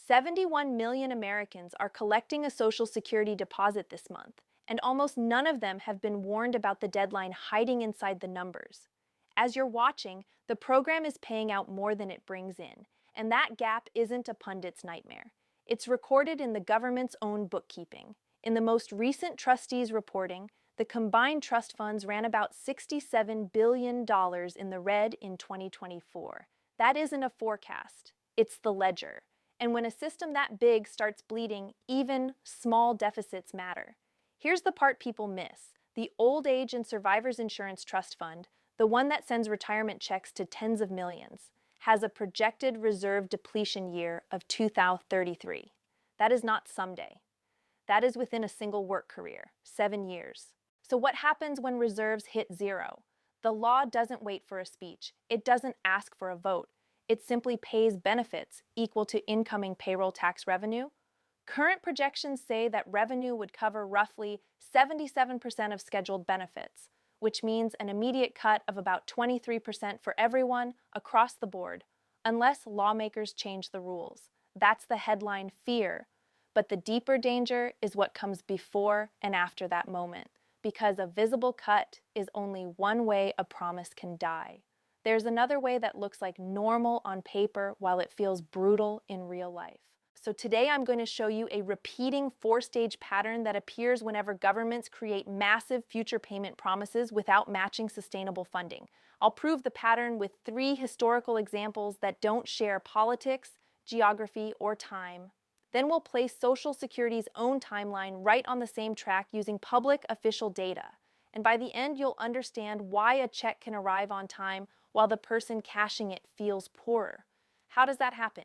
71 million Americans are collecting a Social Security deposit this month, and almost none of them have been warned about the deadline hiding inside the numbers. As you're watching, the program is paying out more than it brings in, and that gap isn't a pundit's nightmare. It's recorded in the government's own bookkeeping. In the most recent trustees reporting, the combined trust funds ran about $67 billion in the red in 2024. That isn't a forecast, it's the ledger. And when a system that big starts bleeding, even small deficits matter. Here's the part people miss. The Old Age and Survivors Insurance Trust Fund, the one that sends retirement checks to tens of millions, has a projected reserve depletion year of 2033. That is not someday. That is within a single work career, 7 years. So what happens when reserves hit zero? The law doesn't wait for a speech. It doesn't ask for a vote. It simply pays benefits equal to incoming payroll tax revenue. Current projections say that revenue would cover roughly 77% of scheduled benefits, which means an immediate cut of about 23% for everyone across the board, unless lawmakers change the rules. That's the headline fear. But the deeper danger is what comes before and after that moment, because a visible cut is only one way a promise can die. There's another way that looks like normal on paper while it feels brutal in real life. So today I'm going to show you a repeating 4-stage pattern that appears whenever governments create massive future payment promises without matching sustainable funding. I'll prove the pattern with 3 historical examples that don't share politics, geography, or time. Then we'll place Social Security's own timeline right on the same track using public official data. And by the end, you'll understand why a check can arrive on time while the person cashing it feels poorer. How does that happen?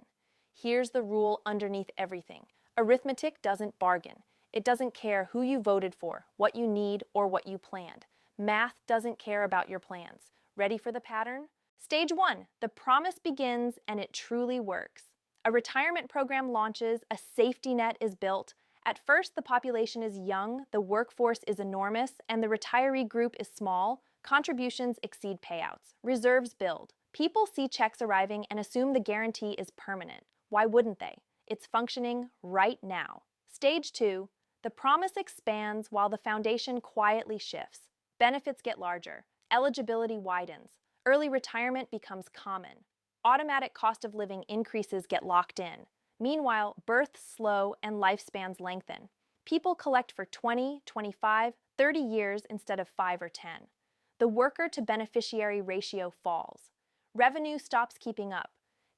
Here's the rule underneath everything. Arithmetic doesn't bargain. It doesn't care who you voted for, what you need, or what you planned. Math doesn't care about your plans. Ready for the pattern? Stage 1. The promise begins and it truly works. A retirement program launches, a safety net is built. At first, the population is young, the workforce is enormous, and the retiree group is small. Contributions exceed payouts. Reserves build. People see checks arriving and assume the guarantee is permanent. Why wouldn't they? It's functioning right now. Stage 2. The promise expands while the foundation quietly shifts. Benefits get larger. Eligibility widens. Early retirement becomes common. Automatic cost of living increases get locked in. Meanwhile, births slow and lifespans lengthen. People collect for 20, 25, 30 years instead of 5 or 10. The worker-to-beneficiary ratio falls. Revenue stops keeping up.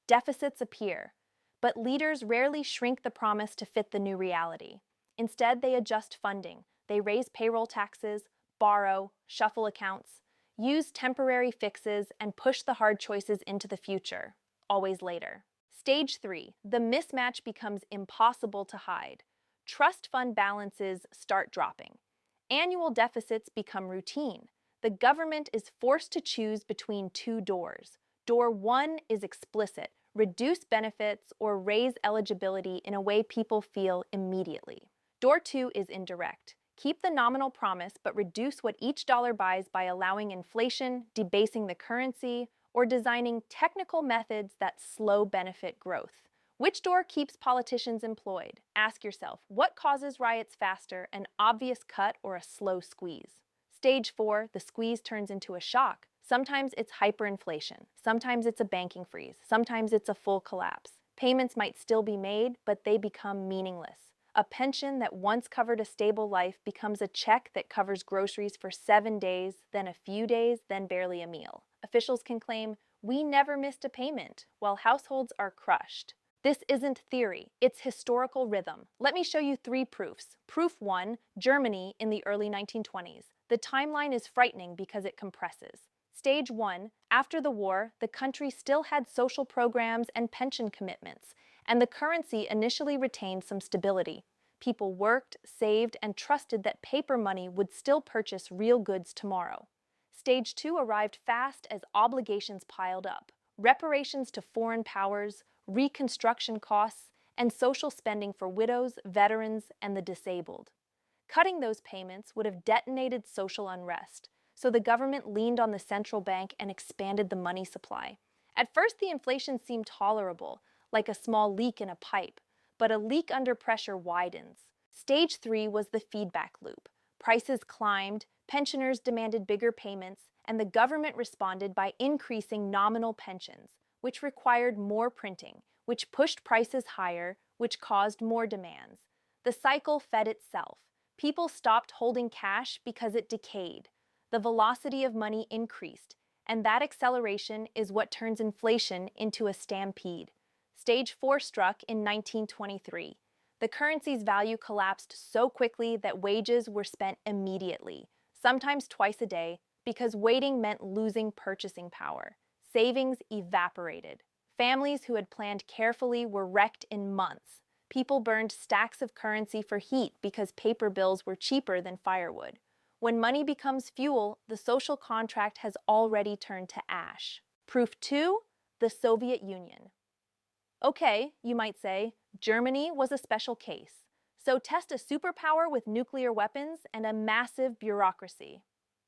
Deficits appear. But leaders rarely shrink the promise to fit the new reality. Instead, they adjust funding. They raise payroll taxes, borrow, shuffle accounts, use temporary fixes, and push the hard choices into the future, always later. Stage 3. The mismatch becomes impossible to hide. Trust fund balances start dropping. Annual deficits become routine. The government is forced to choose between 2 doors. Door 1 is explicit: reduce benefits or raise eligibility in a way people feel immediately. Door 2 is indirect: keep the nominal promise but reduce what each dollar buys by allowing inflation, debasing the currency, or designing technical methods that slow benefit growth. Which door keeps politicians employed? Ask yourself, what causes riots faster, an obvious cut or a slow squeeze? Stage 4, the squeeze turns into a shock. Sometimes it's hyperinflation. Sometimes it's a banking freeze. Sometimes it's a full collapse. Payments might still be made, but they become meaningless. A pension that once covered a stable life becomes a check that covers groceries for 7 days, then a few days, then barely a meal. Officials can claim, "We never missed a payment," while households are crushed. This isn't theory, it's historical rhythm. Let me show you 3 proofs. Proof 1, Germany in the early 1920s. The timeline is frightening because it compresses. Stage 1, after the war, the country still had social programs and pension commitments, and the currency initially retained some stability. People worked, saved, and trusted that paper money would still purchase real goods tomorrow. Stage 2 arrived fast as obligations piled up. Reparations to foreign powers, reconstruction costs, and social spending for widows, veterans, and the disabled. Cutting those payments would have detonated social unrest, so the government leaned on the central bank and expanded the money supply. At first, the inflation seemed tolerable, like a small leak in a pipe, but a leak under pressure widens. Stage 3 was the feedback loop. Prices climbed, pensioners demanded bigger payments, and the government responded by increasing nominal pensions, which required more printing, which pushed prices higher, which caused more demands. The cycle fed itself. People stopped holding cash because it decayed. The velocity of money increased, and that acceleration is what turns inflation into a stampede. Stage 4 struck in 1923. The currency's value collapsed so quickly that wages were spent immediately, sometimes twice a day, because waiting meant losing purchasing power. Savings evaporated. Families who had planned carefully were wrecked in months. People burned stacks of currency for heat because paper bills were cheaper than firewood. When money becomes fuel, the social contract has already turned to ash. Proof 2: the Soviet Union. Okay, you might say, Germany was a special case. So test a superpower with nuclear weapons and a massive bureaucracy.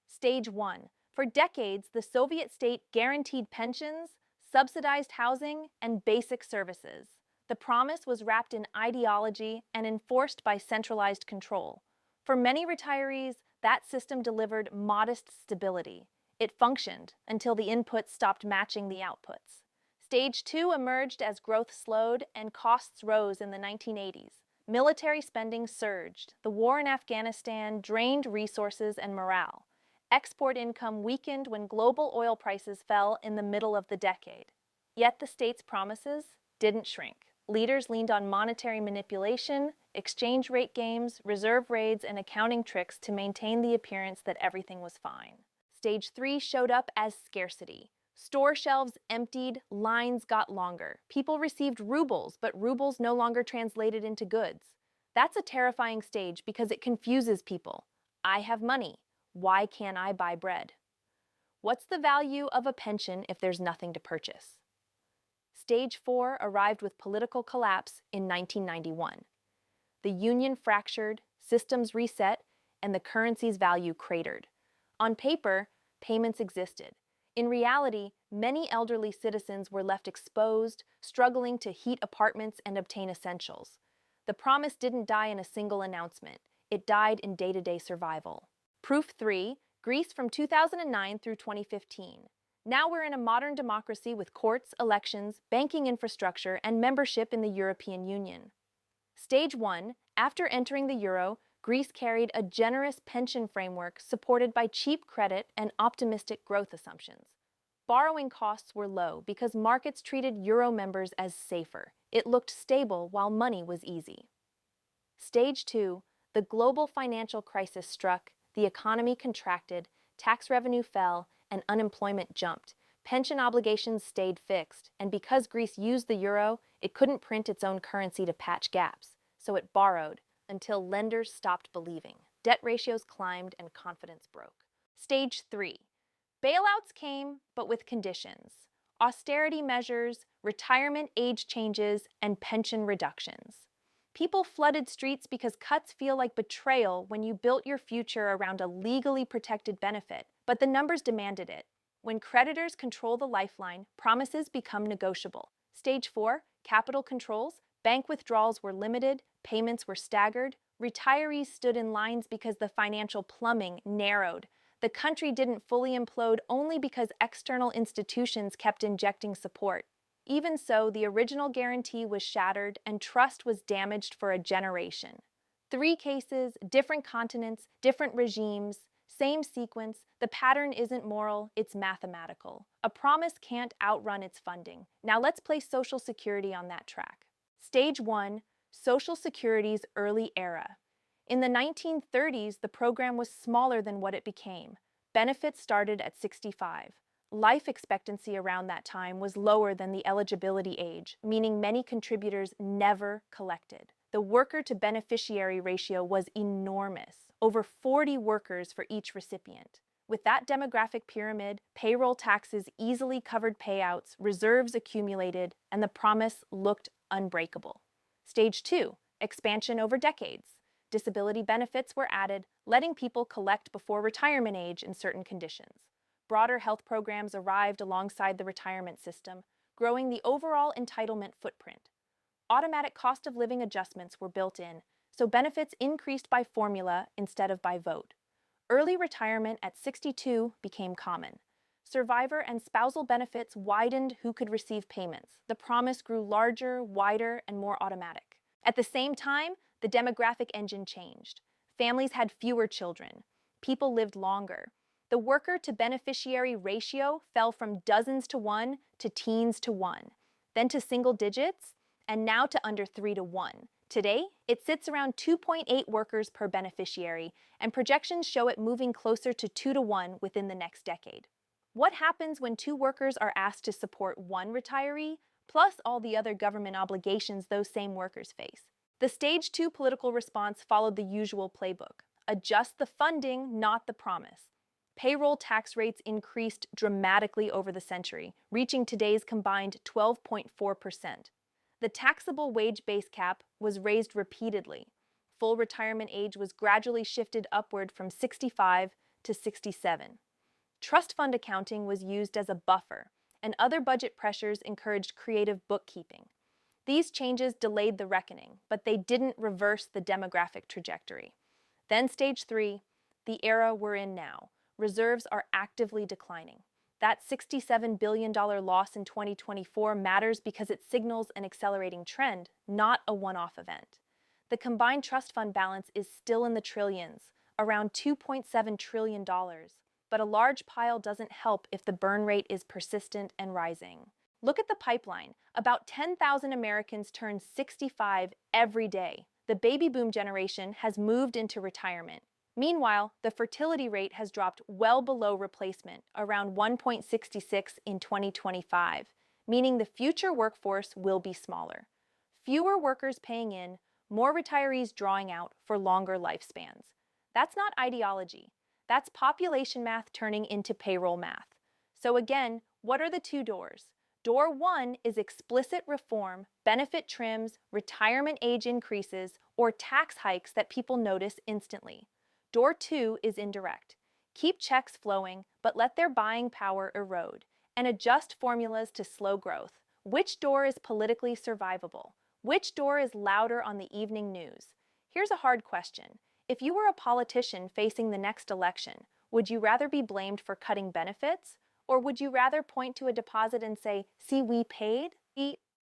Stage 1. For decades, the Soviet state guaranteed pensions, subsidized housing, and basic services. The promise was wrapped in ideology and enforced by centralized control. For many retirees, that system delivered modest stability. It functioned until the inputs stopped matching the outputs. Stage 2 emerged as growth slowed and costs rose in the 1980s. Military spending surged. The war in Afghanistan drained resources and morale. Export income weakened when global oil prices fell in the middle of the decade. Yet the state's promises didn't shrink. Leaders leaned on monetary manipulation, exchange rate games, reserve raids, and accounting tricks to maintain the appearance that everything was fine. Stage 3 showed up as scarcity. Store shelves emptied, lines got longer. People received rubles, but rubles no longer translated into goods. That's a terrifying stage because it confuses people. I have money. Why can't I buy bread? What's the value of a pension if there's nothing to purchase? Stage 4 arrived with political collapse in 1991. The union fractured, systems reset, and the currency's value cratered. On paper, payments existed. In reality, many elderly citizens were left exposed, struggling to heat apartments and obtain essentials. The promise didn't die in a single announcement. It died in day-to-day survival. Proof 3: Greece from 2009 through 2015. Now we're in a modern democracy with courts, elections, banking infrastructure, and membership in the European Union. Stage 1: After entering the euro, Greece carried a generous pension framework supported by cheap credit and optimistic growth assumptions. Borrowing costs were low because markets treated euro members as safer. It looked stable while money was easy. Stage 2: The global financial crisis struck, the economy contracted, tax revenue fell, and unemployment jumped. Pension obligations stayed fixed, and because Greece used the euro, it couldn't print its own currency to patch gaps, so it borrowed until lenders stopped believing. Debt ratios climbed and confidence broke. Stage 3: Bailouts came, but with conditions. Austerity measures, retirement age changes, and pension reductions. People flooded streets because cuts feel like betrayal when you built your future around a legally protected benefit, but the numbers demanded it. When creditors control the lifeline, promises become negotiable. Stage 4: Capital controls. Bank withdrawals were limited, payments were staggered, retirees stood in lines because the financial plumbing narrowed. The country didn't fully implode only because external institutions kept injecting support. Even so, the original guarantee was shattered and trust was damaged for a generation. 3 cases, different continents, different regimes, same sequence. The pattern isn't moral, it's mathematical. A promise can't outrun its funding. Now let's place Social Security on that track. Stage 1: Social Security's early era. In the 1930s, the program was smaller than what it became. Benefits started at 65. Life expectancy around that time was lower than the eligibility age, meaning many contributors never collected. The worker-to-beneficiary ratio was enormous, over 40 workers for each recipient. With that demographic pyramid, payroll taxes easily covered payouts, reserves accumulated, and the promise looked unbreakable. Stage 2: Expansion over decades. Disability benefits were added, letting people collect before retirement age in certain conditions. Broader health programs arrived alongside the retirement system, growing the overall entitlement footprint. Automatic cost of living adjustments were built in, so benefits increased by formula instead of by vote. Early retirement at 62 became common. Survivor and spousal benefits widened who could receive payments. The promise grew larger, wider, and more automatic. At the same time, the demographic engine changed. Families had fewer children. People lived longer. The worker to beneficiary ratio fell from dozens to one to teens to one, then to single digits, and now to under 3 to 1. Today, it sits around 2.8 workers per beneficiary, and projections show it moving closer to 2 to 1 within the next decade. What happens when two workers are asked to support one retiree, plus all the other government obligations those same workers face? The Stage 2 political response followed the usual playbook. Adjust the funding, not the promise. Payroll tax rates increased dramatically over the century, reaching today's combined 12.4%. The taxable wage base cap was raised repeatedly. Full retirement age was gradually shifted upward from 65 to 67. Trust fund accounting was used as a buffer, and other budget pressures encouraged creative bookkeeping. These changes delayed the reckoning, but they didn't reverse the demographic trajectory. Then Stage 3, the era we're in now. Reserves are actively declining. That $67 billion loss in 2024 matters because it signals an accelerating trend, not a one-off event. The combined trust fund balance is still in the trillions, around $2.7 trillion. But a large pile doesn't help if the burn rate is persistent and rising. Look at the pipeline. About 10,000 Americans turn 65 every day. The baby boom generation has moved into retirement. Meanwhile, the fertility rate has dropped well below replacement, around 1.66 in 2025, meaning the future workforce will be smaller. Fewer workers paying in, more retirees drawing out for longer lifespans. That's not ideology. That's population math turning into payroll math. So again, what are the two doors? Door 1 is explicit reform, benefit trims, retirement age increases, or tax hikes that people notice instantly. Door 2 is indirect. Keep checks flowing, but let their buying power erode, and adjust formulas to slow growth. Which door is politically survivable? Which door is louder on the evening news? Here's a hard question. If you were a politician facing the next election, would you rather be blamed for cutting benefits? Or would you rather point to a deposit and say, "See, we paid"?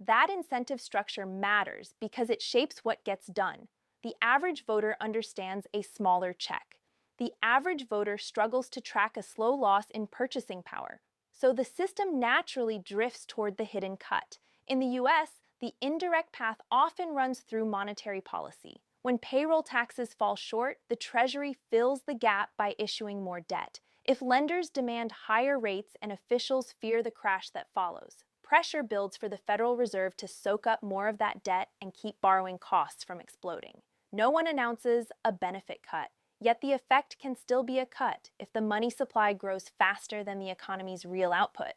That incentive structure matters because it shapes what gets done. The average voter understands a smaller check. The average voter struggles to track a slow loss in purchasing power. So the system naturally drifts toward the hidden cut. In the US, the indirect path often runs through monetary policy. When payroll taxes fall short, the Treasury fills the gap by issuing more debt. If lenders demand higher rates and officials fear the crash that follows, pressure builds for the Federal Reserve to soak up more of that debt and keep borrowing costs from exploding. No one announces a benefit cut, yet the effect can still be a cut if the money supply grows faster than the economy's real output.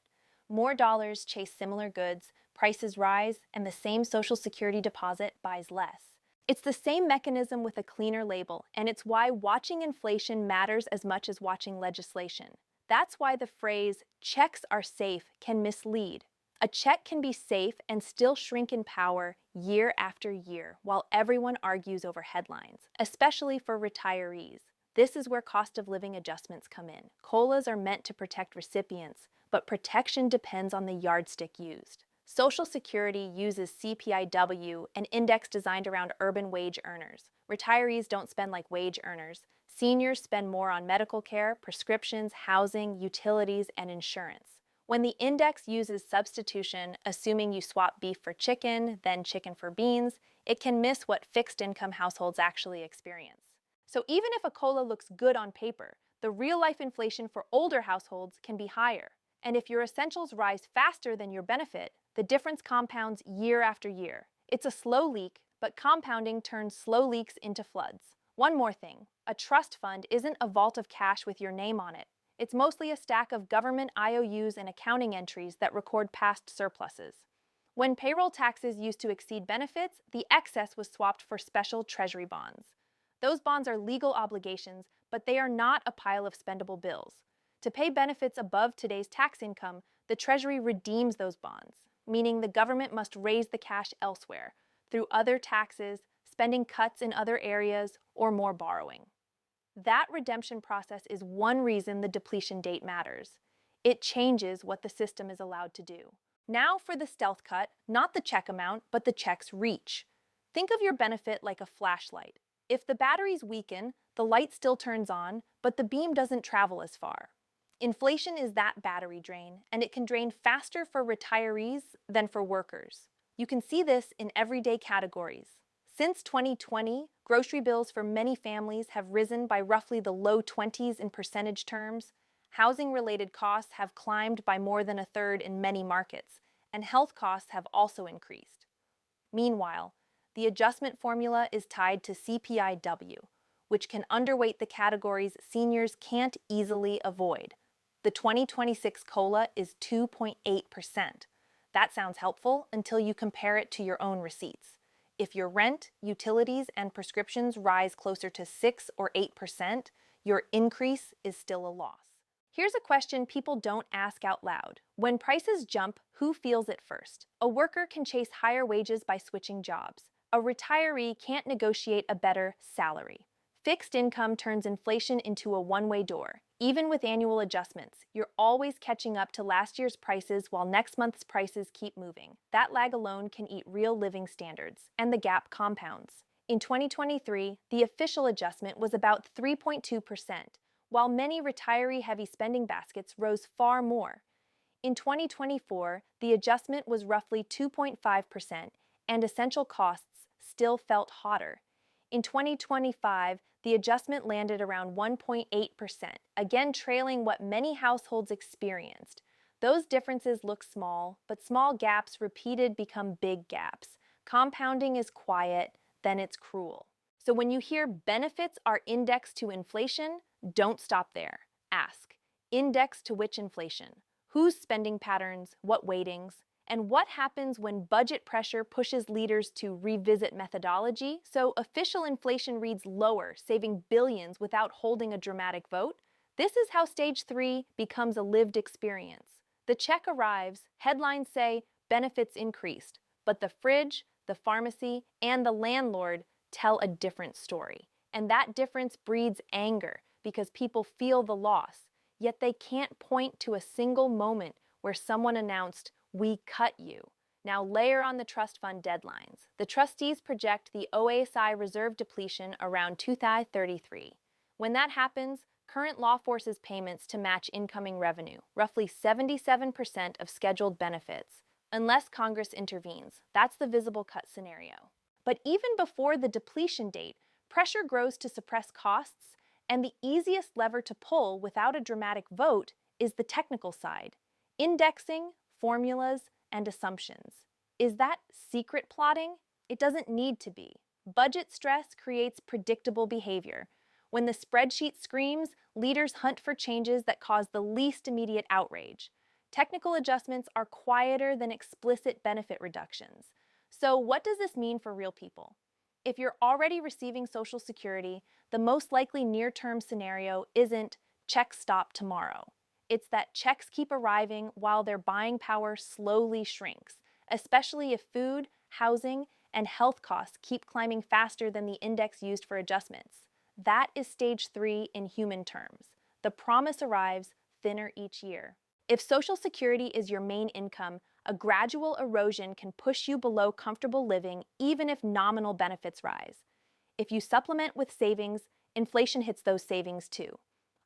More dollars chase similar goods, prices rise, and the same Social Security deposit buys less. It's the same mechanism with a cleaner label, and it's why watching inflation matters as much as watching legislation. That's why the phrase, "checks are safe," can mislead. A check can be safe and still shrink in power year after year, while everyone argues over headlines, especially for retirees. This is where cost of living adjustments come in. COLAs are meant to protect recipients, but protection depends on the yardstick used. Social Security uses CPIW, an index designed around urban wage earners. Retirees don't spend like wage earners. Seniors spend more on medical care, prescriptions, housing, utilities, and insurance. When the index uses substitution, assuming you swap beef for chicken, then chicken for beans, it can miss what fixed-income households actually experience. So even if a COLA looks good on paper, the real-life inflation for older households can be higher. And if your essentials rise faster than your benefit, the difference compounds year after year. It's a slow leak, but compounding turns slow leaks into floods. One more thing, a trust fund isn't a vault of cash with your name on it. It's mostly a stack of government IOUs and accounting entries that record past surpluses. When payroll taxes used to exceed benefits, the excess was swapped for special treasury bonds. Those bonds are legal obligations, but they are not a pile of spendable bills. To pay benefits above today's tax income, the Treasury redeems those bonds, meaning the government must raise the cash elsewhere. through other taxes, spending cuts in other areas, or more borrowing. That redemption process is one reason the depletion date matters. It changes what the system is allowed to do. Now for the stealth cut, not the check amount, but the check's reach. Think of your benefit like a flashlight. If the batteries weaken, the light still turns on, but the beam doesn't travel as far. Inflation is that battery drain, and it can drain faster for retirees than for workers. You can see this in everyday categories. Since 2020, grocery bills for many families have risen by roughly the low 20s in percentage terms. Housing-related costs have climbed by more than a third in many markets, and health costs have also increased. Meanwhile, the adjustment formula is tied to CPIW, which can underweight the categories seniors can't easily avoid. The 2026 COLA is 2.8%. That sounds helpful until you compare it to your own receipts. If your rent, utilities, and prescriptions rise closer to 6 or 8%, your increase is still a loss. Here's a question people don't ask out loud. When prices jump, who feels it first? A worker can chase higher wages by switching jobs. A retiree can't negotiate a better salary. Fixed income turns inflation into a one-way door. Even with annual adjustments, you're always catching up to last year's prices while next month's prices keep moving. That lag alone can eat real living standards, and the gap compounds. In 2023, the official adjustment was about 3.2%, while many retiree-heavy spending baskets rose far more. In 2024, the adjustment was roughly 2.5%, and essential costs still felt hotter. In 2025, the adjustment landed around 1.8%, again trailing what many households experienced. Those differences look small, but small gaps repeated become big gaps. Compounding is quiet, then it's cruel. So when you hear benefits are indexed to inflation, don't stop there. Ask, index to which inflation? Whose spending patterns, what weightings? And what happens when budget pressure pushes leaders to revisit methodology so official inflation reads lower, saving billions without holding a dramatic vote? This is how Stage 3 becomes a lived experience. The check arrives, headlines say benefits increased, but the fridge, the pharmacy, and the landlord tell a different story. And that difference breeds anger because people feel the loss, yet they can't point to a single moment where someone announced, "We cut you." Now layer on the trust fund deadlines. The trustees project the OASI reserve depletion around 2033. When that happens, current law forces payments to match incoming revenue, roughly 77% of scheduled benefits, unless Congress intervenes. That's the visible cut scenario. But even before the depletion date, pressure grows to suppress costs, and the easiest lever to pull without a dramatic vote is the technical side. Indexing, formulas, and assumptions. Is that secret plotting? It doesn't need to be. Budget stress creates predictable behavior. When the spreadsheet screams, leaders hunt for changes that cause the least immediate outrage. Technical adjustments are quieter than explicit benefit reductions. So what does this mean for real people? If you're already receiving Social Security, the most likely near-term scenario isn't check stop tomorrow. It's that checks keep arriving while their buying power slowly shrinks, especially if food, housing, and health costs keep climbing faster than the index used for adjustments. That is Stage 3 in human terms. The promise arrives thinner each year. If Social Security is your main income, a gradual erosion can push you below comfortable living even if nominal benefits rise. If you supplement with savings, inflation hits those savings too.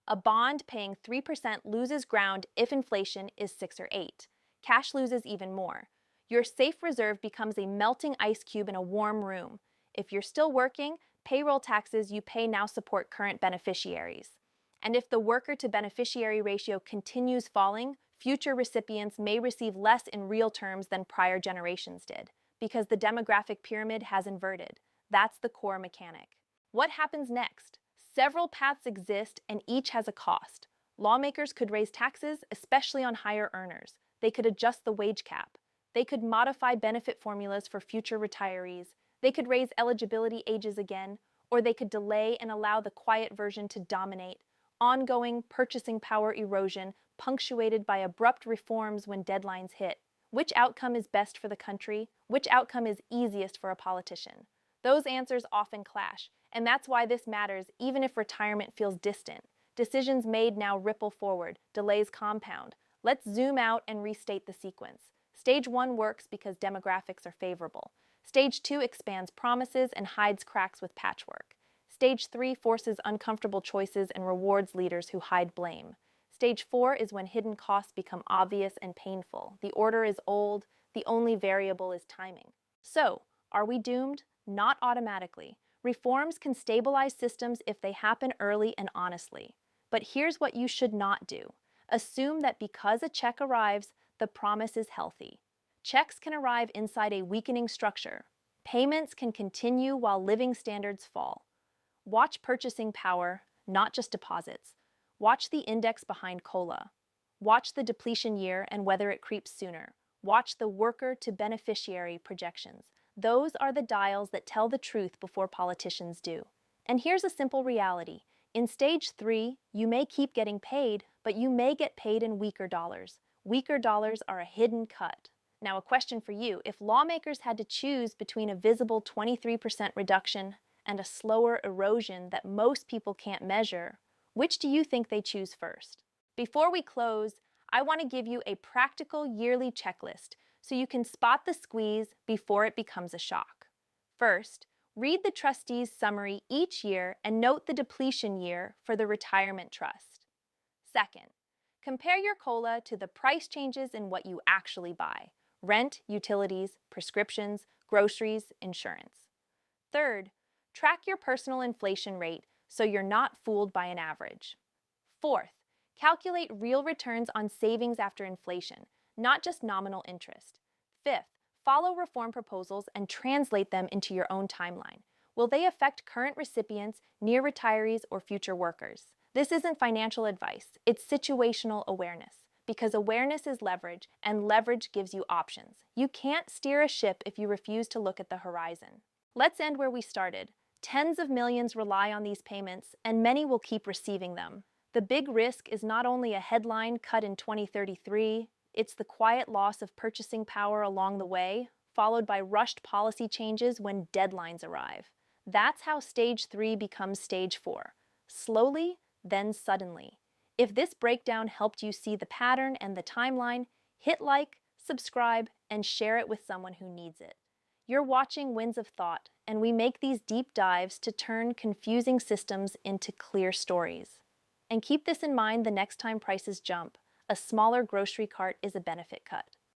A bond paying 3% loses ground if inflation is 6 or 8. Cash loses even more. Your safe reserve becomes a melting ice cube in a warm room. If you're still working, payroll taxes you pay now support current beneficiaries. And if the worker-to-beneficiary ratio continues falling, future recipients may receive less in real terms than prior generations did, because the demographic pyramid has inverted. That's the core mechanic. What happens next? Several paths exist, and each has a cost. Lawmakers could raise taxes, especially on higher earners. They could adjust the wage cap. They could modify benefit formulas for future retirees. They could raise eligibility ages again, or they could delay and allow the quiet version to dominate. Ongoing purchasing power erosion punctuated by abrupt reforms when deadlines hit. Which outcome is best for the country? Which outcome is easiest for a politician? Those answers often clash, and that's why this matters even if retirement feels distant. Decisions made now ripple forward, delays compound. Let's zoom out and restate the sequence. Stage 1 works because demographics are favorable. Stage 2 expands promises and hides cracks with patchwork. Stage 3 forces uncomfortable choices and rewards leaders who hide blame. Stage 4 is when hidden costs become obvious and painful. The order is old, the only variable is timing. So, are we doomed? Not automatically. Reforms can stabilize systems if they happen early and honestly. But here's what you should not do. Assume that because a check arrives, the promise is healthy. Checks can arrive inside a weakening structure. Payments can continue while living standards fall. Watch purchasing power, not just deposits. Watch the index behind COLA. Watch the depletion year and whether it creeps sooner. Watch the worker to beneficiary projections. Those are the dials that tell the truth before politicians do. And here's a simple reality. In stage 3, you may keep getting paid, but you may get paid in weaker dollars. Weaker dollars are a hidden cut. Now, a question for you. If lawmakers had to choose between a visible 23% reduction and a slower erosion that most people can't measure, which do you think they choose first? Before we close, I want to give you a practical yearly checklist so you can spot the squeeze before it becomes a shock. First, read the trustee's summary each year and note the depletion year for the retirement trust. Second, compare your COLA to the price changes in what you actually buy: rent, utilities, prescriptions, groceries, insurance. Third, track your personal inflation rate so you're not fooled by an average. Fourth, calculate real returns on savings after inflation, not just nominal interest. Fifth, follow reform proposals and translate them into your own timeline. Will they affect current recipients, near retirees, or future workers? This isn't financial advice, it's situational awareness. Because awareness is leverage, and leverage gives you options. You can't steer a ship if you refuse to look at the horizon. Let's end where we started. Tens of millions rely on these payments, and many will keep receiving them. The big risk is not only a headline cut in 2033, it's the quiet loss of purchasing power along the way, followed by rushed policy changes when deadlines arrive. That's how stage 3 becomes stage 4. Slowly, then suddenly. If this breakdown helped you see the pattern and the timeline, hit like, subscribe, and share it with someone who needs it. You're watching Winds of Thought, and we make these deep dives to turn confusing systems into clear stories. And keep this in mind the next time prices jump. A smaller grocery cart is a benefit cut.